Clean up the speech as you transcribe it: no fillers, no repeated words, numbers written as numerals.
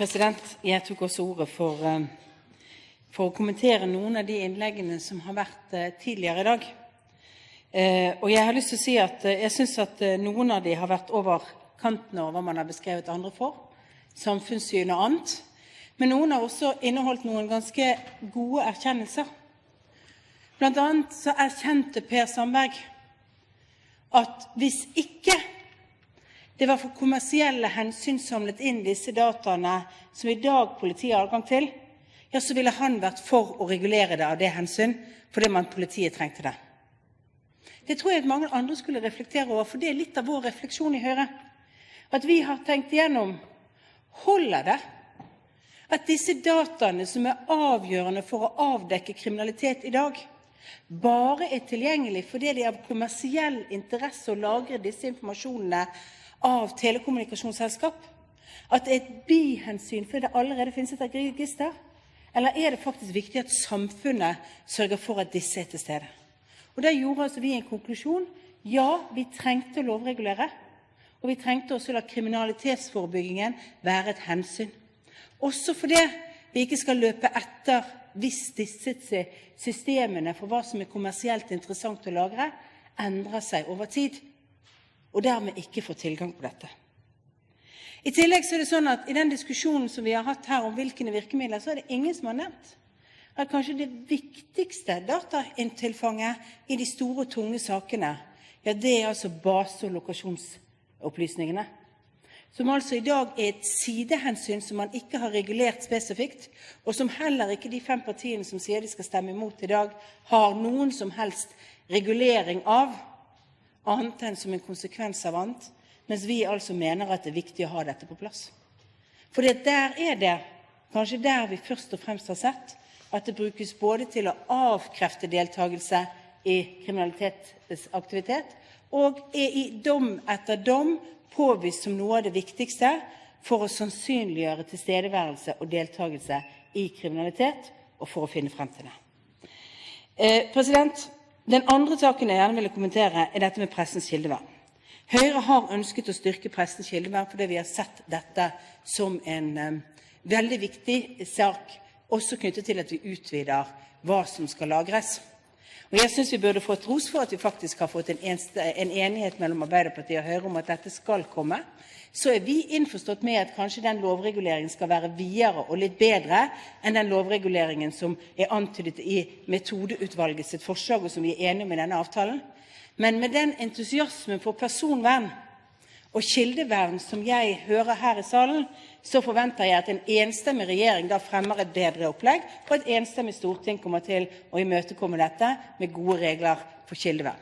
Jeg tok også ordet for å kommentere noen av de innleggene som har vært tidligere i dag. Og jeg har lyst til å si at jeg synes at noen av de har vært over kanten av hva man har beskrevet andre for, samfunnssyn og annet. Men noen har også inneholdt noen ganske gode erkjennelser. Blant annet så erkjente Per Sandberg at hvis ikke det var for kommersielle hensyn samlet inn disse dataene som i dag politiet har adgang til, ja, så ville han vært for å regulere det av det hensyn, fordi politiet trengte det. Det tror jeg at mange andre skulle reflektere over, for det er litt av vår refleksjon i Høyre. At vi har tenkt igjennom, holder det at disse dataene som er avgjørende for å avdekke kriminalitet i dag, bare er tilgjengelig fordi det er av kommersiell interesse å lagre disse informasjonene av telekommunikasjonsselskap? At det er et bihensyn fordi det allerede finnes et register? Eller er det faktisk viktig at samfunnet sørger for at disse er til stede? Og der gjorde altså vi en konklusjon. Ja, vi trengte å lovregulere, og vi trengte også å la kriminalitetsforebyggingen være et hensyn. Også fordi vi ikke skal løpe etter hvis disse systemene for hva som er kommersielt interessant å lagre, endrer seg over tid, og dermed ikke får tilgang på dette. I tillegg så er det sånn at i den diskusjonen som vi har hatt her om hvilke virkemidler, så er det ingen som har nevnt at kanskje det viktigste datatilfanget i de store og tunge sakene, ja, det er altså base- og lokasjonsopplysningene, som altså i dag er et sidehensyn som man ikke har regulert spesifikt, og som heller ikke de 5 partiene som sier de skal stemme imot i dag, har noen som helst regulering av, annet enn som en konsekvens av annet, mens vi altså mener at det er viktig å ha dette på plass. For der er det, kanskje der vi først og fremst har sett, at det brukes både til å avkrefte deltakelse i kriminalitetsaktivitet, og er i dom etter dom påvist som noe av det viktigste for å sannsynliggjøre tilstedeværelse og deltakelse i kriminalitet, og for å finne frem til det. Den andre saken jeg gjerne ville kommentere er dette med pressens kildevern. Høyre har ønsket å styrke pressens kildevern fordi vi har sett dette som en veldig viktig sak, også knyttet til at vi utvider hva som skal lagres. Og jeg synes vi burde fått ros for at vi faktisk har fått en enighet mellom Arbeiderpartiet og Høyre om at dette skal komme. Så er vi innforstått med at kanskje den lovreguleringen skal være videre og litt bedre enn den lovreguleringen som er antydet i metodeutvalgets forslag, og som vi er enige om i denne avtalen. Men med den entusiasmen for personvern og kildevern som jeg hører her i salen, så forventer jeg at en enstemmig regjering da fremmer et bedre opplegg, og et enstemmig storting kommer til å imøtekomme dette med gode regler for kildevern.